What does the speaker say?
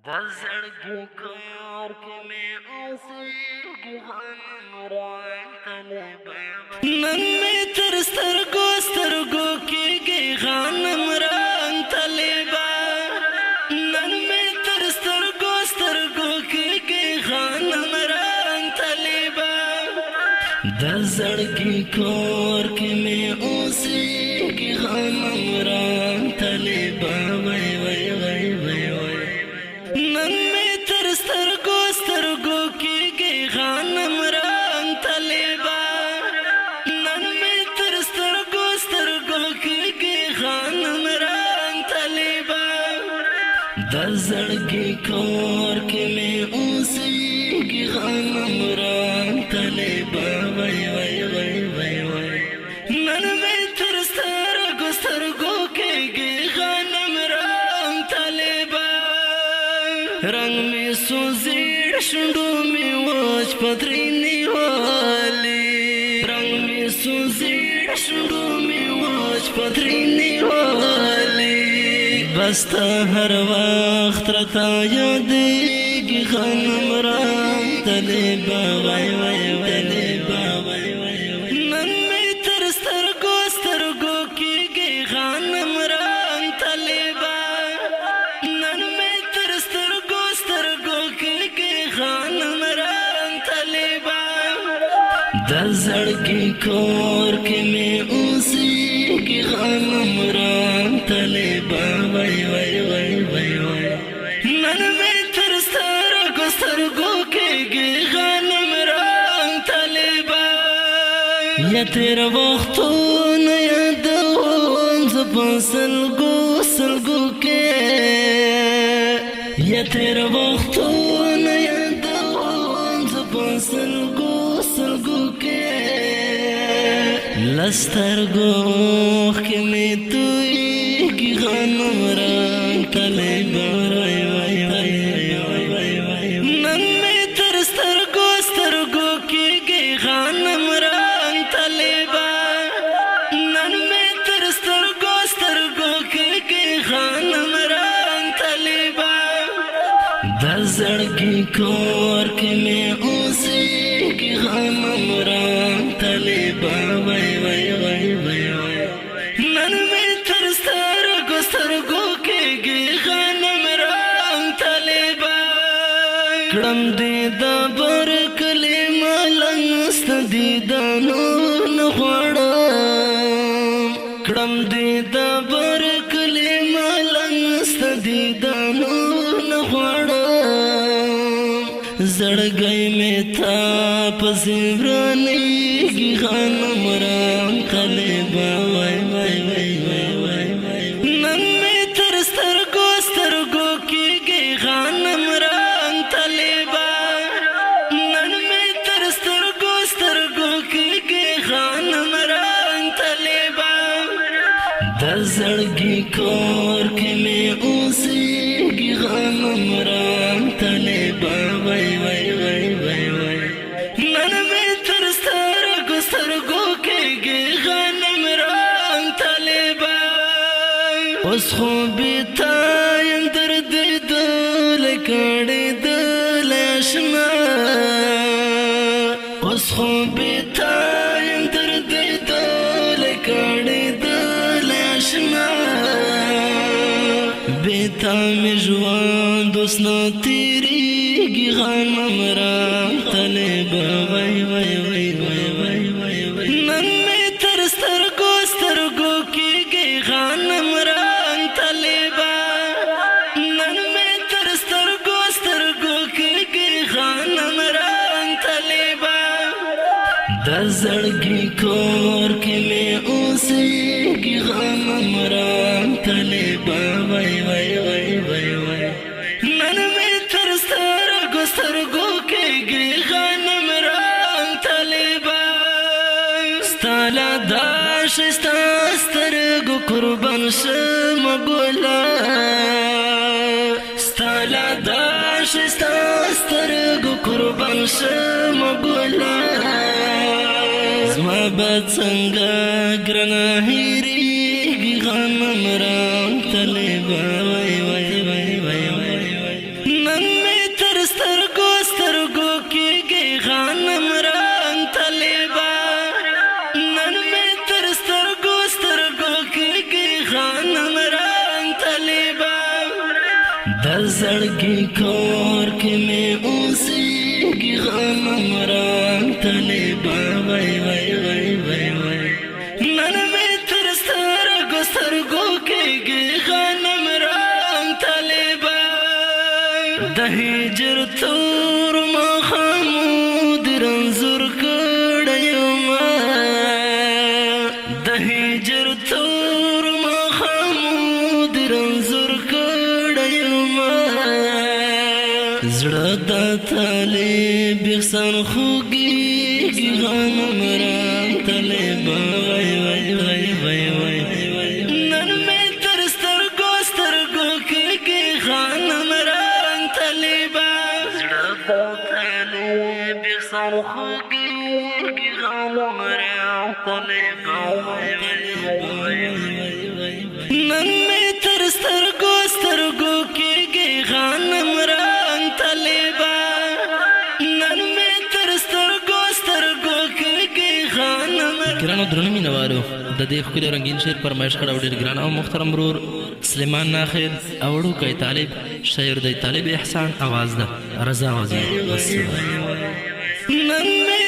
زړګي کار کې مې اوسېږي غنم راغلی نن مې تر سترګو سترګو کېږي غنم راغلی نن مې تر سترګو سترګو کېږي غنم راغلی د زړګي کار کې مې اوسېږي غنم راغلی وای وای وای وای نن مې تر سترګو سترګو کېږي غنم راغلی نن مې تر سترګو سترګو کېږي غنم راغلی د زړګي کار کې مې اوسېږي غنم راغلی وای وای وای وای وای نن مې تر سترګو سترګو کېږي غنم راغلی رنگ میں سوزیڑ شنڈو میں واج پترینی والی رنگ میں سوزیڑ شنڈو میں واج پترینی والی بستا ہر وقت رتا یادیگی غنم راغلی وای وای وای نن میں تر سترګو سترګو کېږي غنم راغلی نن مې تر سترګو سترګو کېږي غنم راغلی د زړګي کار کې مې اوسېږي غنم راغلی وای وای وای وای نن مې تر سترګو سترګو کېږي غنم راغلی یا تېر وختونه یادوم زه په سلګو سلګو کې یا تېر وختونه یادوم زه په سلګو سلګو کې له سترګو اوښکې مې تویېږي غنم راغلی وای وای وای نن مې تر سترګو سترګو کېږي غنم راغلی نن مې تر سترګو سترګو کېږي غنم راغلی د زړګي کار کې مې اوسېږي غنم راغلی وای وای وای وای نن مې تر سترګو سترګو کېږي غنم راغلی کړم دې د بر کلي ملنګ ستا دیدنونه غواړم کړم دې د بر کلي ملنګ ستا دیدنونه غواړم زړګی مې تا پسې ورانېږي غنم راغلی وای وای وای وای نن مې تر سترګو سترګو کېږي غنم راغلی نن مې تر سترګو سترګو کېږي غنم راغلی د زړګي کار کې مې اوسېږي غنم راغلی وای وای وای وای نن مې تر سترګو سترګو کېږي غنم راغلی اوس خو بې تا یم دردېدلی کړېدلی اشنا اوس خو بې تا یم دردېدلی کړېدلی اشنا بې تا مې ژوند اوس نه تېرېږي غنم راغلی وای وای وای وای نن مې تر سترګو سترګو کېږي غنم راغلی نن مې تر سترګو سترګو کېږي غنم راغلی د زړګي کار کې مې اوسېږي غنم راغلی وای وای وای وای نن مې تر سترګو سترګو کېږي غنم راغلی ستا له دا ښایسته سترګو قربان شم ګله ستا له دا ښایسته سترګو قربان شم ګله زما به څنګه ګرانه هېرېږي غنم راغلی وای وای وای زړګي کور کې مې اوسېږي غنم رنګ طالبه وای وای وای وای وای نن مې تر سترګو سترګو کېږي غنم رنګ طالبه د هجر تور مخامود رنځور کړی یمه د هجر تور مخامود رنځور کړی یمه زړه د طالب احسان خوږېږي غنم رنګ طالبه وای وای وای وای وای نن مې تر سترګو سترګو کېږي غنم رنګ طالبه زړه د طالب احسان خوږېږي غنم رنګ طالبه وای وای وای وای نن مې تر سترګو سترګو کېږي غنم رنګ طالبه نن مې تر سترګو سترګو کېږي غنم ګرانو درنو مینوالو د دې ښکلي رنګین شعر فرمایش کړی او ډېر ګران او محترم ورور سلیمان ناخر او وړوکی طالب شاعر دی طالب احسان اواز ده رضا وزیر نن مې